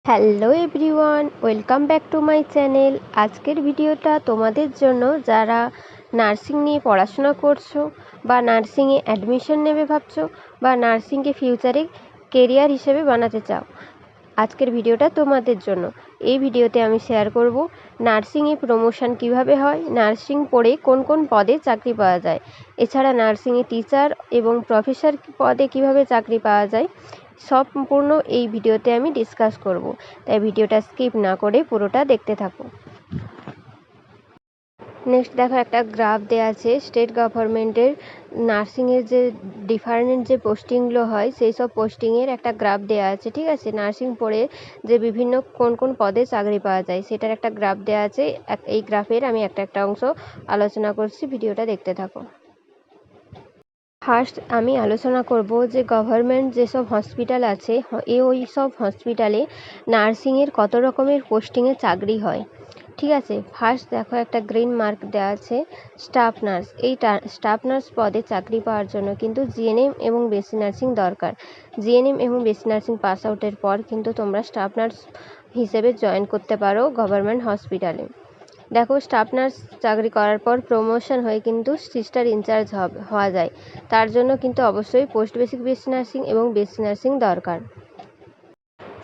Hello everyone, welcome back to my channel. আজকের ভিডিওটা তোমাদের জন্য যারা নার্সিং নিয়ে পড়াশোনা করছো বা নার্সিংয়ে অ্যাডমিশন নেবে ভাবছো বা নার্সিংকে ফিউচারে কেরিয়ার হিসেবে বানাতে চাও। আজকের ভিডিওটা তোমাদের জন্য। এই ভিডিওতে আমি শেয়ার করব নার্সিংয়ে প্রমোশন কিভাবে হয়, নার্সিং পড়ে কোন কোন পদে চাকরি পাওয়া যায়, এছাড়া নার্সিংয়ে টিচার এবং প্রফেসর পদে কিভাবে চাকরি পাওয়া যায়, সম্পূর্ণ এই ভিডিওতে আমি ডিসকাস করব। তাই ভিডিওটা স্কিপ না করে পুরোটা দেখতে থাকো। নেক্সট দেখো, একটা গ্রাফ দেওয়া আছে স্টেট গভর্নমেন্টের নার্সিংয়ের যে ডিফারেন্ট যে পোস্টিংগুলো হয় সেই সব পোস্টিংয়ের একটা গ্রাফ দেওয়া আছে। ঠিক আছে, নার্সিং পড়ে যে বিভিন্ন কোন কোন পদে চাকরি পাওয়া যায় সেটার একটা গ্রাফ দেওয়া আছে। এই গ্রাফের আমি একটা অংশ আলোচনা করছি, ভিডিওটা দেখতে থাকো। ফার্স্ট আমি আলোচনা করব যে গভর্নমেন্ট যেসব হসপিটাল আছে ওই সব হসপিটালে নার্সিংয়ের কত রকমের পোস্টিংয়ে চাকরি হয়। ঠিক আছে, ফার্স্ট দেখো একটা গ্রিন মার্ক দেওয়া আছে স্টাফ নার্স। এই স্টাফ নার্স পদে চাকরি পাওয়ার জন্য কিন্তু জিএনএম এবং বেসি নার্সিং দরকার। জিএনএম এবং বেসি নার্সিং পাস আউটের পর কিন্তু তোমরা স্টাফ নার্স হিসেবে জয়েন করতে পারো গভর্নমেন্ট হসপিটালে। দেখো, স্টাফ নার্স চাকরি করার পর প্রমোশন হয়ে কিন্তু সিস্টার ইনচার্জ হওয়া যায়। তার জন্য কিন্তু অবশ্যই পোস্ট বেসিক বেসি নার্সিং এবং বেসি নার্সিং দরকার।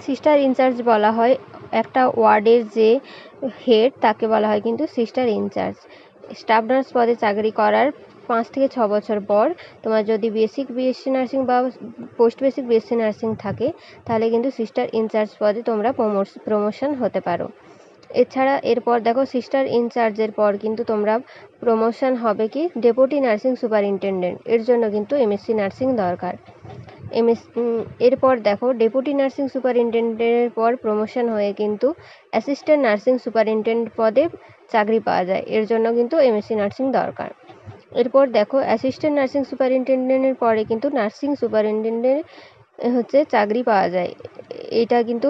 সিস্টার ইনচার্জ বলা হয় একটা ওয়ার্ডের যে হেড তাকে বলা হয় কিন্তু সিস্টার ইনচার্জ। স্টাফ নার্স পদে চাকরি করার 5 থেকে 6 বছর পর তোমার যদি বেসিক বিএসসি নার্সিং বা পোস্ট বেসিক বিএসসি নার্সিং থাকে তাহলে কিন্তু সিস্টার ইনচার্জ পদে তোমরা প্রমোশন হতে পারো। এছাড়া এরপর দেখো, সিস্টার ইনচার্জের পর কিন্তু তোমরা প্রমোশন হবে কি ডেপুটি নার্সিং সুপারিনটেন্ডেন্ট। এর জন্য কিন্তু এমএসসি নার্সিং দরকার। এরপর দেখো, ডেপুটি নার্সিং সুপারিনটেন্ডেন্টের পর প্রমোশন হয়ে কিন্তু অ্যাসিস্ট্যান্ট নার্সিং সুপারিনটেন্ডেন্ট পদে চাকরি পাওয়া যায়। এর জন্য কিন্তু এমএসসি নার্সিং দরকার। এরপর দেখো, অ্যাসিস্ট্যান্ট নার্সিং সুপারিনটেন্ডেন্টের পরে কিন্তু নার্সিং সুপারিনটেন্ডেন্ট চাকরি পাওয়া যায়। এটা কিন্তু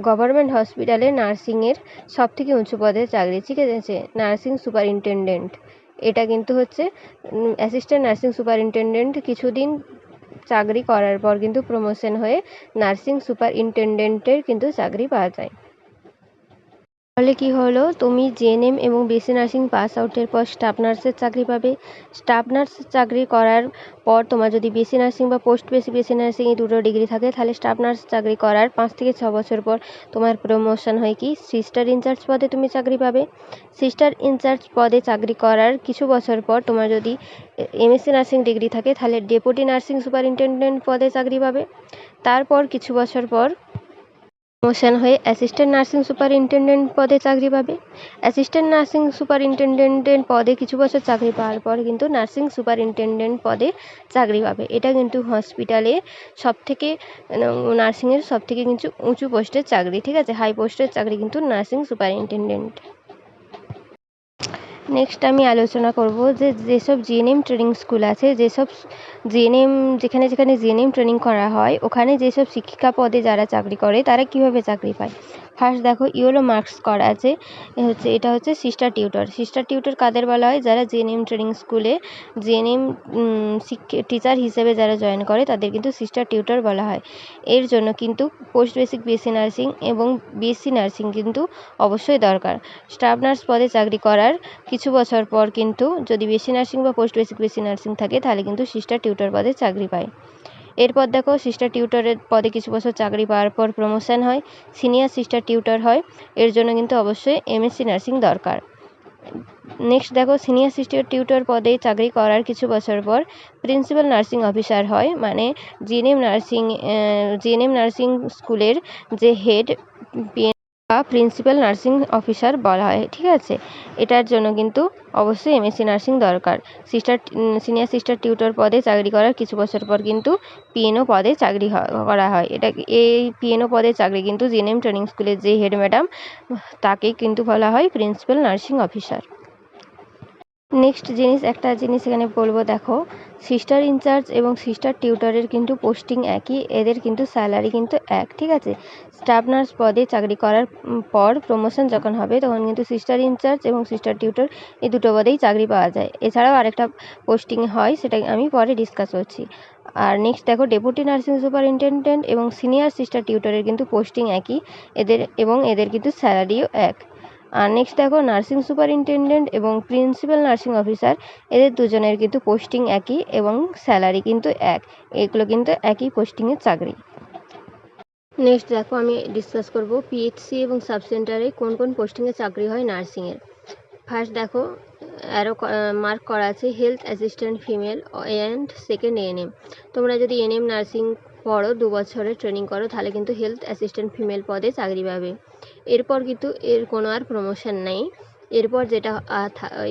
গভর্নমেন্ট হসপিটালে নার্সিংয়ের সবথেকে উঁচু পদের চাকরি। ঠিক আছে, নার্সিং সুপারিনটেন্ডেন্ট এটা কিন্তু হচ্ছে অ্যাসিস্ট্যান্ট নার্সিং সুপারিনটেন্ডেন্ট কিছুদিন চাকরি করার পর কিন্তু প্রমোশন হয়ে নার্সিং সুপারিনটেন্ডেন্টের কিন্তু চাকরি পাওয়া যায়। তাহলে কি হলো, তুমি জিএনএম এবং বিএসসি নার্সিং পাস আউটের পর স্টাফ নার্সের চাকরি পাবে। স্টাফ নার্সের চাকরি করার পর তোমার যদি বিএসসি নার্সিং বা পোস্ট বেসি নার্সিং এই দুটো ডিগ্রি থাকে তাহলে স্টাফ নার্স চাকরি করার 5 থেকে 6 বছর পর তোমার প্রমোশন হয় কি সিস্টার ইনচার্জ পদে তুমি চাকরি পাবে। সিস্টার ইনচার্জ পদে চাকরি করার কিছু বছর পর তোমার যদি এমএসসি নার্সিং ডিগ্রি থাকে তাহলে ডেপুটি নার্সিং সুপারিনটেন্ডেন্ট পদে চাকরি পাবে। তারপর কিছু বছর পর প্রমোশন হয়ে অ্যাসিস্ট্যান্ট নার্সিং সুপারিনটেন্ডেন্ট পদে চাকরি পাবে। অ্যাসিস্ট্যান্ট নার্সিং সুপারিনটেন্ডেন্টের পদে কিছু বছর চাকরি পাওয়ার পর কিন্তু নার্সিং সুপারিনটেন্ডেন্ট পদে চাকরি পাবে। এটা কিন্তু হসপিটালে সবথেকে নার্সিংয়ের সবথেকে কিন্তু উঁচু পোস্টের চাকরি। ঠিক আছে, হাই পোস্টের চাকরি কিন্তু নার্সিং সুপারিনটেন্ডেন্ট। নেক্সট আমি আলোচনা করব যে যেসব জিএনএম ট্রেনিং স্কুল আছে, যেসব জিএনএম যেখানে জিএনএম ট্রেনিং করা হয় ওখানে যেসব শিক্ষিকা পদে যারা চাকরি করে তারা কিভাবে চাকরি পায়। ফার্স্ট দেখো, ইয়েলো মার্কস করা আছে এটা হচ্ছে সিস্টার টিউটর। সিস্টার টিউটর কাদের বলা হয়, যারা জিএনএম ট্রেনিং স্কুলে জিএনএম টিচার হিসেবে যারা জয়েন করে তাদের কিন্তু সিস্টার টিউটর বলা হয়। এর জন্য কিন্তু পোস্ট বেসিক বিএসসি নার্সিং এবং বিএসসি নার্সিং কিন্তু অবশ্যই দরকার। স্টাফ নার্স পদে চাকরি করার কিছু বছর পর কিন্তু যদি বেসি নার্সিং বা পোস্ট বেসিক বেসি নার্সিং থাকে তাহলে কিন্তু সিস্টার টিউটর পদে চাকরি পায়। এরপর দেখো, সিস্টার টিউটরের পদে কিছু বছর চাকরি পাওয়ার পর প্রমোশন হয় সিনিয়র সিস্টার টিউটর হয়। এর জন্য কিন্তু অবশ্যই এমএসসি নার্সিং দরকার। নেক্সট দেখো, সিনিয়র সিস্টার টিউটর পদে চাকরি করার কিছু বছর পর প্রিন্সিপাল নার্সিং অফিসার হয়, মানে জিএনএম নার্সিং স্কুলের যে হেড বা প্রিন্সিপাল নার্সিং অফিসার বলা হয়। ঠিক আছে, এটার জন্য কিন্তু অবশ্যই এমএসসি নার্সিং দরকার। সিনিয়র সিস্টার টিউটর পদে চাকরি করার কিছু বছর পর কিন্তু পিএনও পদে চাকরি করা হয়। এই পিএনও পদে চাকরি কিন্তু জিএনএম ট্রেনিং স্কুলের যে হেড ম্যাডাম তাকে কিন্তু বলা হয় প্রিন্সিপাল নার্সিং অফিসার। নেক্সট একটা জিনিস এখানে বলবো, দেখো সিস্টার ইনচার্জ এবং সিস্টার টিউটরের কিন্তু পোস্টিং একই, এদের কিন্তু স্যালারি কিন্তু এক, ঠিক আছে। স্টাফ নার্স পদে চাকরি করার পর প্রমোশন যখন হবে তখন কিন্তু সিস্টার ইনচার্জ এবং সিস্টার টিউটর এই দুটো পদেই চাকরি পাওয়া যায়। এছাড়াও আরেকটা পোস্টিং হয়, সেটা আমি পরে ডিসকাস করছি। আর নেক্সট দেখো ডেপুটি নার্সিং সুপারিনটেনডেন্ট এবং সিনিয়র সিস্টার টিউটরের কিন্তু পোস্টিং একই, এদের কিন্তু স্যালারিও এক। আর নেক্সট দেখো নার্সিং সুপারিনটেনডেন্ট এবং প্রিন্সিপাল নার্সিং অফিসার, এদের দুজনের কিন্তু পোস্টিং একই এবং স্যালারি কিন্তু এক, এগুলো কিন্তু একই পোস্টিংয়ের চাকরি। নেক্সট দেখো আমি ডিসকাস করব পিএইচসি এবং সাব সেন্টারে কোন কোন পোস্টিংয়ে চাকরি হয় নার্সিংয়ের। ফার্স্ট দেখো অ্যারো মার্ক করা আছে health assistant female and second ANM. তোমরা যদি এএনএম নার্সিং পড়ো 2 বছরের ট্রেনিং করো তাহলে কিন্তু হেলথ অ্যাসিস্ট্যান্ট ফিমেল পদে চাকরি পাবে। এরপর কিন্তু এর কোনো আর প্রমোশন নেই। এরপর যেটা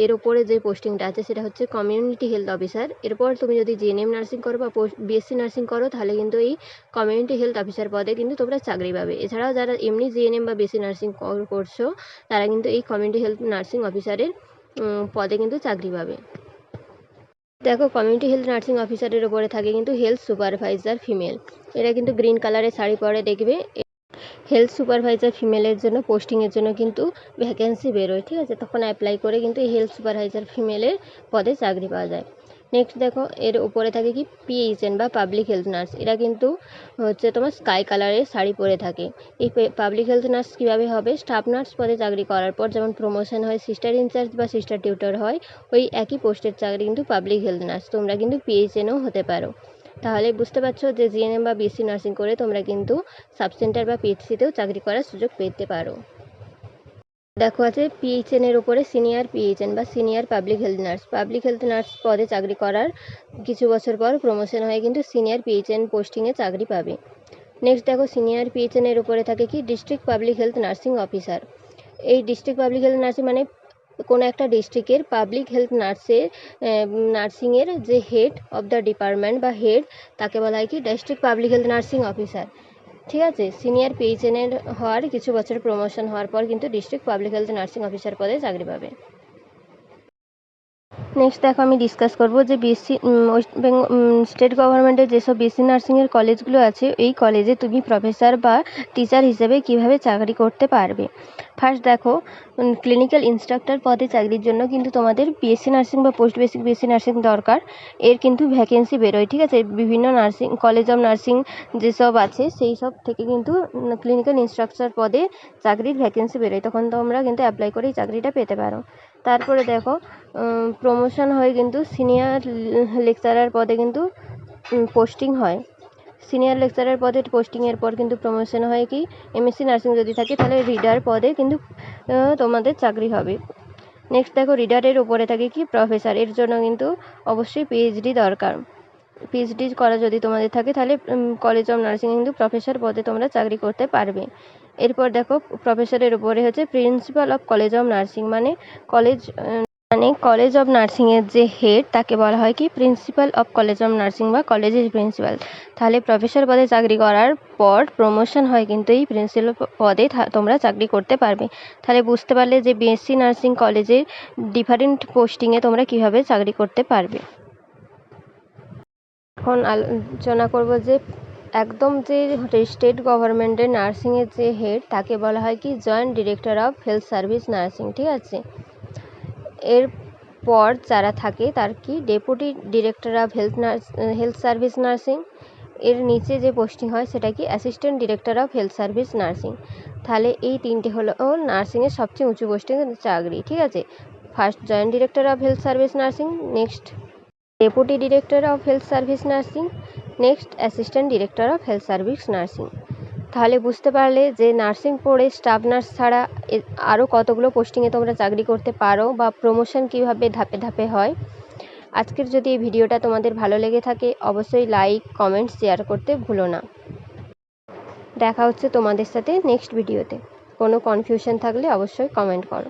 এর ওপরে যে পোস্টিংটা আছে সেটা হচ্ছে কমিউনিটি হেলথ অফিসার। এরপর তুমি যদি জিএনএম নার্সিং করো বা বিএসসি নার্সিং করো তাহলে কিন্তু এই কমিউনিটি হেলথ অফিসার পদে কিন্তু তোমরা চাকরি পাবে। এছাড়াও যারা এমনি জিএনএম বা বিএসসি নার্সিং করছো তারা কিন্তু এই কমিউনিটি হেলথ নার্সিং অফিসারের পদে কিন্তু চাকরি পাবে। দেখো কমিউনিটি হেলথ নার্সিং অফিসারের ওপরে থাকে কিন্তু হেলথ সুপারভাইজার ফিমেল, এরা কিন্তু গ্রিন কালারের শাড়ি পরে দেখবে। হেলথ সুপারভাইজার ফিমেলের জন্য পোস্টিংয়ের জন্য কিন্তু ভ্যাকেন্সি বেরোয়, ঠিক আছে, তখন অ্যাপ্লাই করে কিন্তু এই হেলথ সুপারভাইজার ফিমেলের পদে চাকরি পাওয়া যায়। নেক্সট দেখো এর উপরে থাকে কি পিএইচএন বা পাবলিক হেলথ নার্স, এরা কিন্তু হচ্ছে তোমার স্কাই কালারের শাড়ি পরে থাকে। এই পাবলিক হেলথ নার্স কীভাবে হবে, স্টাফ নার্স পদে চাকরি করার পর যেমন প্রমোশন হয় সিস্টার ইনচার্জ বা সিস্টার টিউটর হয়, ওই একই পোস্টের চাকরি কিন্তু পাবলিক হেলথ নার্স, তোমরা কিন্তু পিএইচএনও হতে পারো। তাহলে বুঝতে পারছো যে জিএনএম বা বিএসসি নার্সিং করে তোমরা কিন্তু সাব সেন্টার বা পিএইচসিতেও চাকরি করার সুযোগ পেতে পারো। দেখো আছে পিএইচএন এর উপরে সিনিয়র পিএইচএন বা senior public health nurse. Public health nurse পদে চাকরি করার কিছু বছর পর প্রমোশন হয়ে কিন্তু সিনিয়র পিএইচএন পোস্টিংয়ে চাকরি পাবে। নেক্সট দেখো সিনিয়র পিএইচএন এর উপরে থাকে কি district public health nursing officer. এই ডিস্ট্রিক্ট পাবলিক হেলথ নার্সিং মানে কোনো একটা ডিস্ট্রিক্টের পাবলিক হেলথ নার্সিংয়ের যে হেড অফ দ্য ডিপার্টমেন্ট বা হেড, তাকে বলা হয় কি district public health nursing officer, ঠিক আছে। সিনিয়র পিএইচএনের হওয়ার কিছু বছর প্রমোশন হওয়ার পর কিন্তু district public health nursing officer পদে চাকরি পাবে। নেক্সট দেখো আমি ডিসকাস করব যে বিএসসি ওয়েস্ট বেঙ্গল স্টেট গভর্নমেন্টের যেসব বিএসসি নার্সিংয়ের কলেজগুলো আছে এই কলেজে তুমি প্রফেসর বা টিচার হিসেবে কিভাবে চাকরি করতে পারবে। ফার্স্ট দেখো ক্লিনিক্যাল ইনস্ট্রাক্টর পদে চাকরির জন্য কিন্তু তোমাদের বিএসসি নার্সিং বা পোস্ট বেসিক বিএসসি নার্সিং দরকার, এর কিন্তু ভ্যাকেন্সি বেরোয়, ঠিক আছে। বিভিন্ন নার্সিং কলেজ অফ নার্সিং যেসব আছে সেই সব থেকে কিন্তু ক্লিনিক্যাল ইনস্ট্রাক্টর পদে চাকরির ভ্যাকেন্সি বেরোয়, তখন তোমরা কিন্তু অ্যাপ্লাই করে এই চাকরিটা পেতে পারো। তারপরে দেখো প্রমোশন হয়ে কিন্তু সিনিয়র লেকচারার পদে কিন্তু পোস্টিং হয়। সিনিয়র লেকচারার পদে পোস্টিংয়ের পর কিন্তু প্রমোশন হয় কি এমএসসি নার্সিং যদি থাকে তাহলে রিডার পদে কিন্তু তোমাদের চাকরি হবে। নেক্সট দেখো রিডারের উপরে থাকে কি প্রফেসর, এর জন্য কিন্তু অবশ্যই পিএইচডি দরকার। পিএইচডি করা যদি তোমাদের থাকে তাহলে কলেজ অফ নার্সিং কিন্তু প্রফেসর পদে তোমরা চাকরি করতে পারবে। এরপর দেখো প্রফেসরের উপরে হচ্ছে principal of college of nursing, মানে কলেজ অফ নার্সিংয়ের যে হেড তাকে বলা হয় কি principal of college of nursing বা কলেজের প্রিন্সিপাল। তাহলে প্রফেসর পদে চাকরি করার পর প্রমোশন হয় কিন্তু এই প্রিন্সিপাল পদে তোমরা চাকরি করতে পারবে। তাহলে বুঝতে পারলে যে বিএসসি নার্সিং কলেজের ডিফারেন্ট পোস্টিংয়ে তোমরা কিভাবে চাকরি করতে পারবে। এখন আলোচনা করব যে একদম যে স্টেট গভর্নমেন্টের নার্সিংয়ের যে হেড তাকে বলা হয় কি joint director of health service nursing, ঠিক আছে। এরপর যারা থাকে তার কি deputy director of health service nursing. এর নিচে যে পোস্টিং হয় সেটা কি assistant director of health service nursing. তাহলে এই তিনটে হলো নার্সিংয়ের সবচেয়ে উঁচু পোস্টিংয়ের চাকরি, ঠিক আছে। First joint director of health service nursing, next deputy director of health service nursing, next assistant director of health service nursing. তাহলে বুঝতে পারলে যে নার্সিং পড়ে স্টাফ নার্স ছাড়া আরও কতগুলো পোস্টিংয়ে তোমরা চাকরি করতে পারো বা প্রমোশন কিভাবে ধাপে ধাপে হয়। আজকের যদি এই ভিডিওটা তোমাদের ভালো লেগে থাকে অবশ্যই লাইক কমেন্ট শেয়ার করতে ভুলো না। দেখা হচ্ছে তোমাদের সাথে নেক্সট ভিডিওতে। কোনো কনফিউশন থাকলে অবশ্যই কমেন্ট করো।